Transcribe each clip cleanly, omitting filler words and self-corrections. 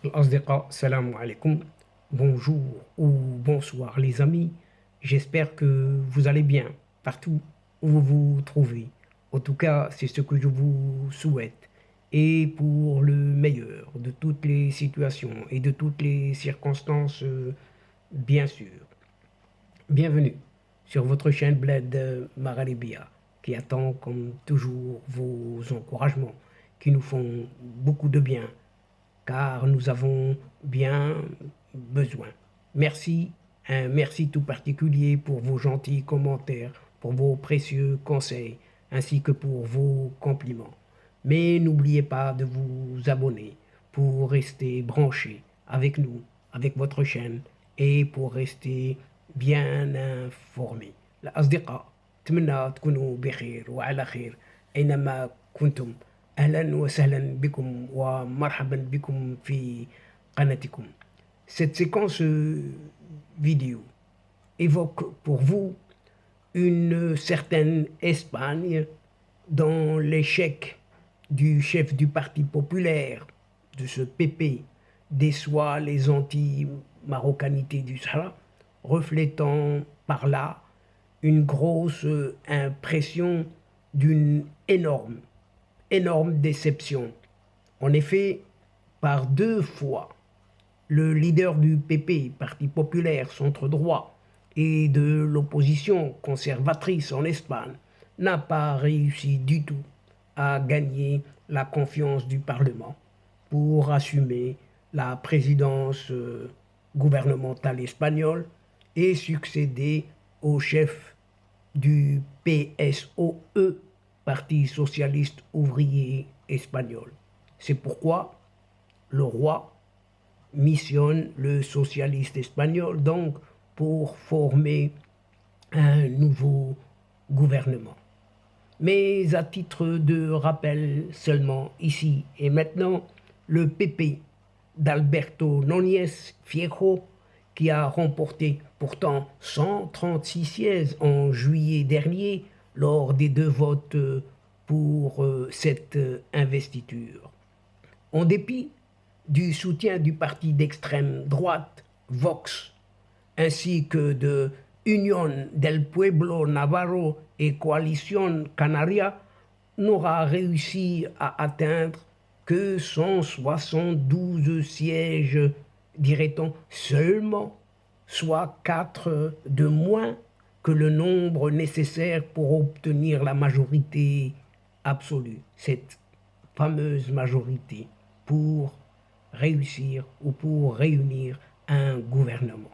الأصدقاء salam alaikum, bonjour ou bonsoir les amis, j'espère que vous allez bien partout où vous vous trouvez. En tout cas, c'est ce que je vous souhaite et pour le meilleur de toutes les situations et de toutes les circonstances, bien sûr. Bienvenue sur votre chaîne Bled Magharibia qui attend comme toujours vos encouragements qui nous font beaucoup de bien car nous avons bien besoin. Merci, un merci tout particulier pour vos gentils commentaires, pour vos précieux conseils, ainsi que pour vos compliments. Mais n'oubliez pas de vous abonner pour rester branché avec nous, avec votre chaîne, et pour rester bien informé. الأصدقاء أتمنى تكونوا بخير وعلى خير أينما كنتم. أهلا وسهلا بكم ومرحبا بكم في قناتكم. Cette séquence vidéo évoque pour vous une certaine Espagne dans l'échec du chef du Parti populaire, de ce PP, déçoit les anti-maroccanités du Sahara, reflétant par là une grosse impression d'une énorme déception. En effet, par deux fois, le leader du PP, Parti populaire centre-droit, et de l'opposition conservatrice en Espagne, n'a pas réussi du tout à gagner la confiance du Parlement pour assumer la présidence gouvernementale espagnole et succéder au chef du PSOE, Parti socialiste ouvrier espagnol. C'est pourquoi le roi missionne le socialiste espagnol donc pour former un nouveau gouvernement. Mais à titre de rappel seulement ici et maintenant, le PP d'Alberto Núñez Feijóo, qui a remporté pourtant 136 sièges en juillet dernier lors des deux votes pour cette investiture. En dépit du soutien du parti d'extrême droite Vox, ainsi que de Unión del Pueblo Navarro et Coalition Canaria, n'aura réussi à atteindre que 172 sièges, dirait-on seulement, soit 4 de moins que le nombre nécessaire pour obtenir la majorité absolue, cette fameuse majorité pour réussir ou pour réunir un gouvernement.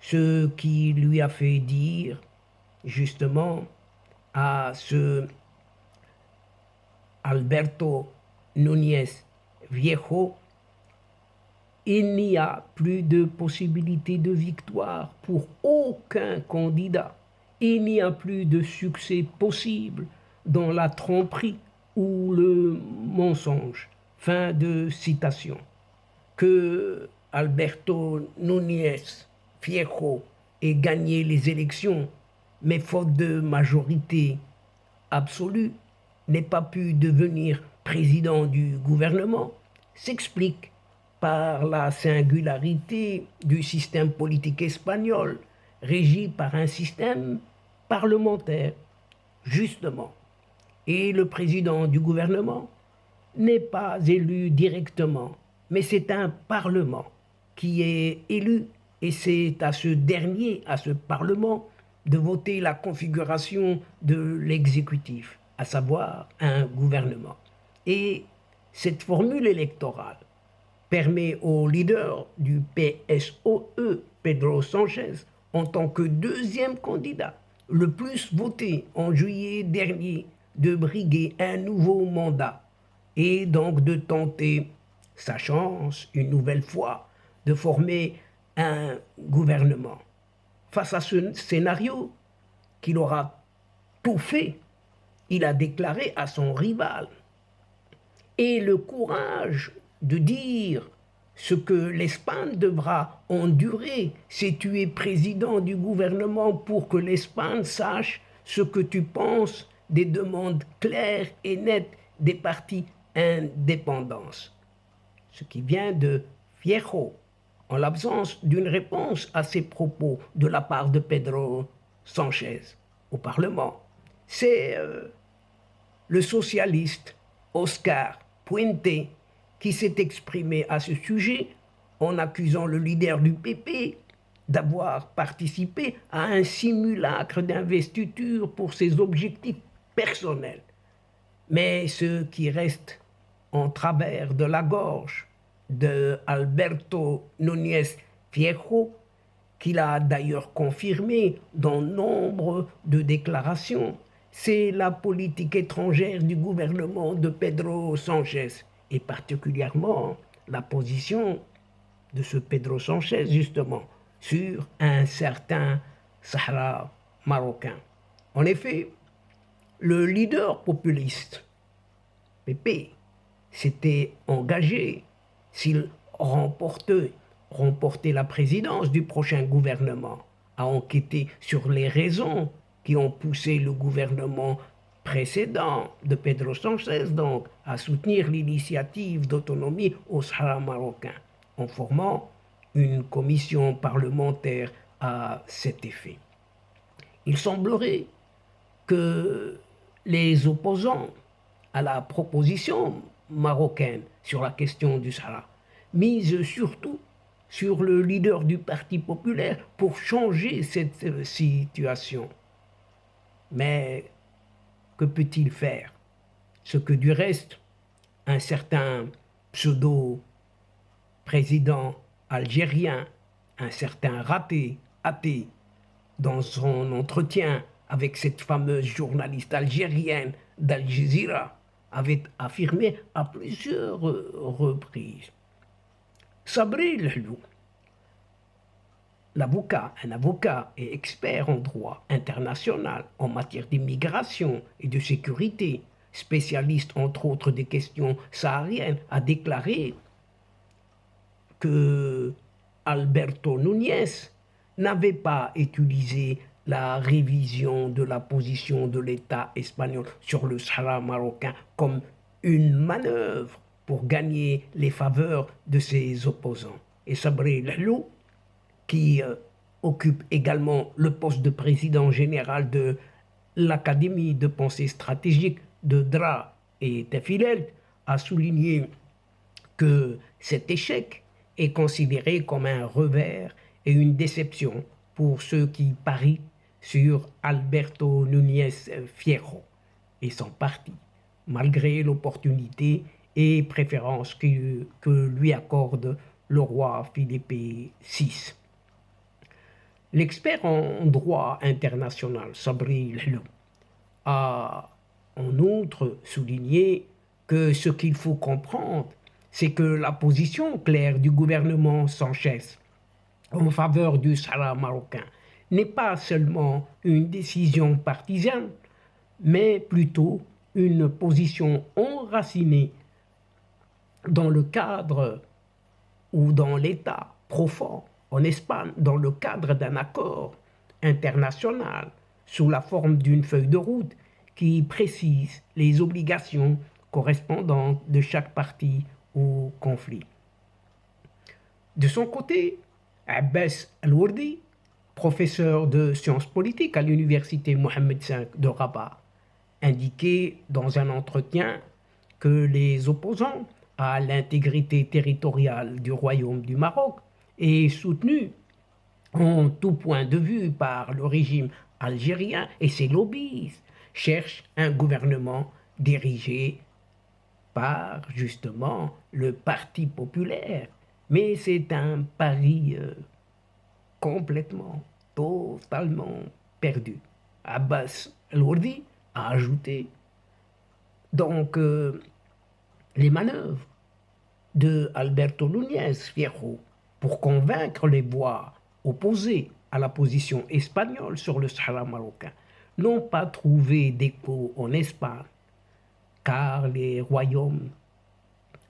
Ce qui lui a fait dire justement à ce Alberto Núñez Feijóo, il n'y a plus de possibilité de victoire pour aucun candidat. Il n'y a plus de succès possible dans la tromperie ou le mensonge. Fin de citation. Que Alberto Núñez Feijóo ait gagné les élections, mais faute de majorité absolue, n'ait pas pu devenir président du gouvernement, s'explique par la singularité du système politique espagnol, régi par un système parlementaire, justement. Et le président du gouvernement n'est pas élu directement, mais c'est un parlement qui est élu, et c'est à ce dernier, à ce parlement, de voter la configuration de l'exécutif, à savoir un gouvernement. Et cette formule électorale permet au leader du PSOE, Pedro Sánchez, en tant que deuxième candidat, le plus voté en juillet dernier, de briguer un nouveau mandat et donc de tenter sa chance une nouvelle fois de former un gouvernement. Face à ce scénario qu'il aura tout fait, il a déclaré à son rival et le courage de dire ce que l'Espagne devra endurer si tu es président du gouvernement pour que l'Espagne sache ce que tu penses des demandes claires et nettes des partis indépendants. Ce qui vient de Fierro, en l'absence d'une réponse à ces propos de la part de Pedro Sanchez au Parlement. C'est le socialiste Oscar Puente qui s'est exprimé à ce sujet en accusant le leader du PP d'avoir participé à un simulacre d'investiture pour ses objectifs personnels. Mais ce qui reste en travers de la gorge de Alberto Núñez Fierro, qu'il a d'ailleurs confirmé dans nombre de déclarations, c'est la politique étrangère du gouvernement de Pedro Sanchez, et particulièrement la position de ce Pedro Sanchez, justement, sur un certain Sahara marocain. En effet, le leader populiste, PP, s'était engagé, s'il remportait la présidence du prochain gouvernement, à enquêter sur les raisons qui ont poussé le gouvernement précédent de Pedro Sanchez donc à soutenir l'initiative d'autonomie au Sahara marocain, en formant une commission parlementaire à cet effet. Il semblerait que les opposants à la proposition marocaine sur la question du Sahara misent surtout sur le leader du Parti populaire pour changer cette situation. Mais que peut-il faire? Ce que du reste, un certain pseudo-président algérien, un certain raté, athée, dans son entretien avec cette fameuse journaliste algérienne d'Al Jazeera, avait affirmé à plusieurs reprises. Sabri Lhlou, un avocat et expert en droit international en matière d'immigration et de sécurité, spécialiste entre autres des questions sahariennes, a déclaré que Alberto Núñez n'avait pas utilisé la révision de la position de l'État espagnol sur le Sahara marocain comme une manœuvre pour gagner les faveurs de ses opposants. Et Sabri Lhlou, qui occupe également le poste de président général de l'Académie de pensée stratégique de Dra et Tefilel, a souligné que cet échec est considéré comme un revers et une déception pour ceux qui parient sur Alberto Núñez Fierro et son parti, malgré l'opportunité et préférence que lui accorde le roi Philippe VI. L'expert en droit international, Sabri Lhlou, a en outre souligné que ce qu'il faut comprendre, c'est que la position claire du gouvernement Sanchez en faveur du Sahara marocain n'est pas seulement une décision partisane, mais plutôt une position enracinée dans le cadre ou dans l'état profond en Espagne dans le cadre d'un accord international sous la forme d'une feuille de route qui précise les obligations correspondantes de chaque partie au conflit. De son côté, Abbas Al-Wardi, professeur de sciences politiques à l'université Mohammed V de Rabat, indiquait dans un entretien que les opposants à l'intégrité territoriale du Royaume du Maroc et soutenu en tout point de vue par le régime algérien et ses lobbyistes, cherchent un gouvernement dirigé par justement le Parti populaire. Mais c'est un pari complètement, totalement perdu. Abbas El-Wardi a ajouté donc les manœuvres de Alberto Núñez Fierro pour convaincre les voix opposées à la position espagnole sur le Sahara marocain n'ont pas trouvé d'écho en Espagne, car les royaumes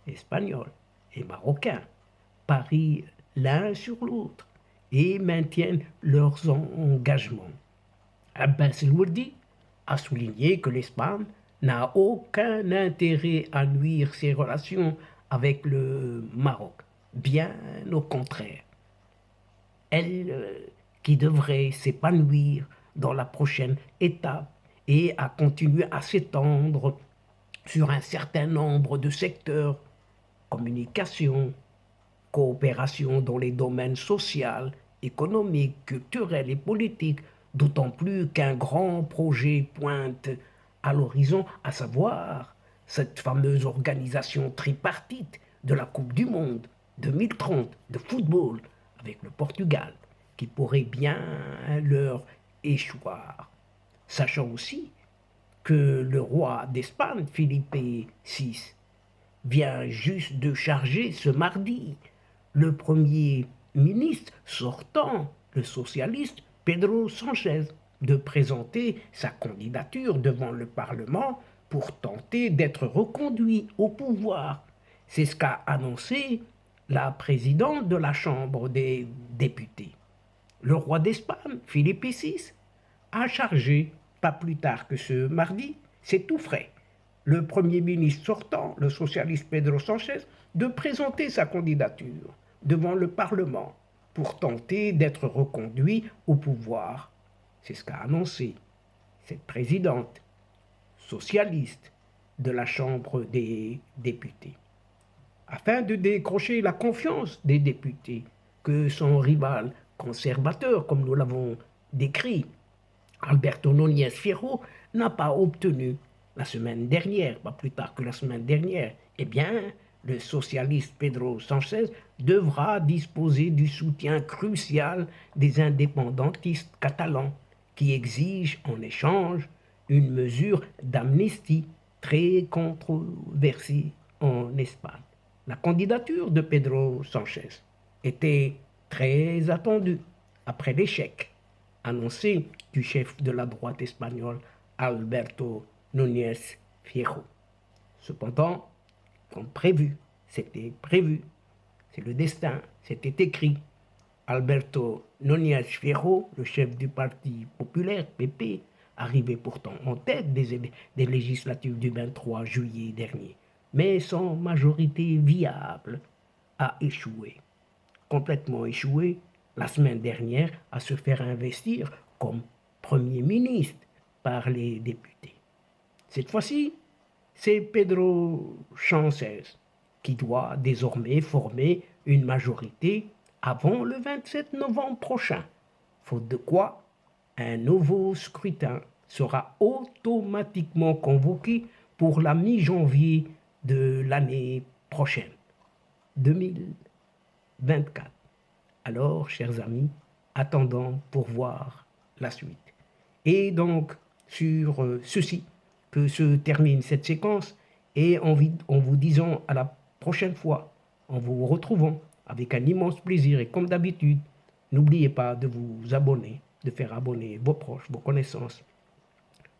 espagnols et marocains parient l'un sur l'autre et maintiennent leurs engagements. Abbas El-Wardi a souligné que l'Espagne n'a aucun intérêt à nuire ses relations avec le Maroc, Bien au contraire. Elle qui devrait s'épanouir dans la prochaine étape et à continuer à s'étendre sur un certain nombre de secteurs, communication, coopération dans les domaines social, économique, culturel et politique, d'autant plus qu'un grand projet pointe à l'horizon, à savoir cette fameuse organisation tripartite de la Coupe du Monde 2030 de football avec le Portugal, qui pourrait bien leur échoir. Sachant aussi que le roi d'Espagne, Philippe VI, vient juste de charger ce mardi le premier ministre sortant, le socialiste Pedro Sánchez, de présenter sa candidature devant le Parlement pour tenter d'être reconduit au pouvoir. C'est ce qu'a annoncé la présidente de la Chambre des députés. Le roi d'Espagne, Philippe VI, a chargé, pas plus tard que ce mardi, c'est tout frais, le Premier ministre sortant, le socialiste Pedro Sánchez, de présenter sa candidature devant le Parlement pour tenter d'être reconduit au pouvoir. C'est ce qu'a annoncé cette présidente socialiste de la Chambre des députés, afin de décrocher la confiance des députés que son rival conservateur, comme nous l'avons décrit, Alberto Núñez Fierro, n'a pas obtenu la semaine dernière, pas plus tard que la semaine dernière. Eh bien, le socialiste Pedro Sánchez devra disposer du soutien crucial des indépendantistes catalans qui exigent en échange une mesure d'amnistie très controversée en Espagne. La candidature de Pedro Sánchez était très attendue après l'échec annoncé du chef de la droite espagnole Alberto Núñez Fierro. Cependant, comme prévu, c'était prévu, c'est le destin, c'était écrit. Alberto Núñez Fierro, le chef du Parti populaire, PP, arrivé pourtant en tête des législatives du 23 juillet dernier, mais sans majorité viable, a échoué, complètement échoué la semaine dernière à se faire investir comme Premier ministre par les députés. Cette fois-ci, c'est Pedro Sánchez qui doit désormais former une majorité avant le 27 novembre prochain, faute de quoi un nouveau scrutin sera automatiquement convoqué pour la mi-janvier de l'année prochaine, 2024. Alors, chers amis, attendons pour voir la suite. Et donc, sur ceci que se termine cette séquence, et en vous disant à la prochaine fois, en vous retrouvant avec un immense plaisir, et comme d'habitude, n'oubliez pas de vous abonner, de faire abonner vos proches, vos connaissances,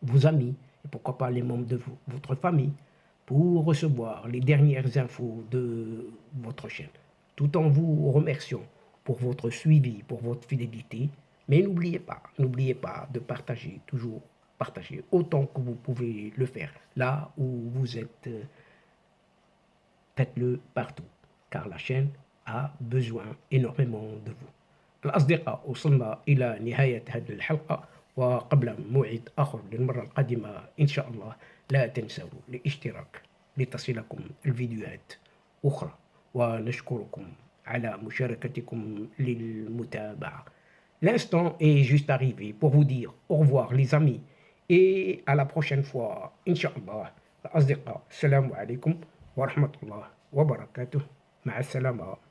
vos amis, et pourquoi pas les membres de votre famille, pour recevoir les dernières infos de votre chaîne, tout en vous remerciant pour votre suivi, pour votre fidélité. Mais n'oubliez pas de partager, toujours partager autant que vous pouvez le faire. Là où vous êtes, faites-le partout, car la chaîne a besoin énormément de vous. الأصدقاء وصلنا إلى نهاية هذه الحلقة، وقبل موعد آخر للمرة القادمة إن شاء الله لا تنسوا الاشتراك لتصلكم الفيديوهات أخرى، ونشكركم على مشاركتكم للمتابعة. L'instant est juste arrivé pour vous dire au revoir les amis et à la prochaine fois إن شاء الله. الأصدقاء السلام عليكم ورحمة الله وبركاته. مع السلامة.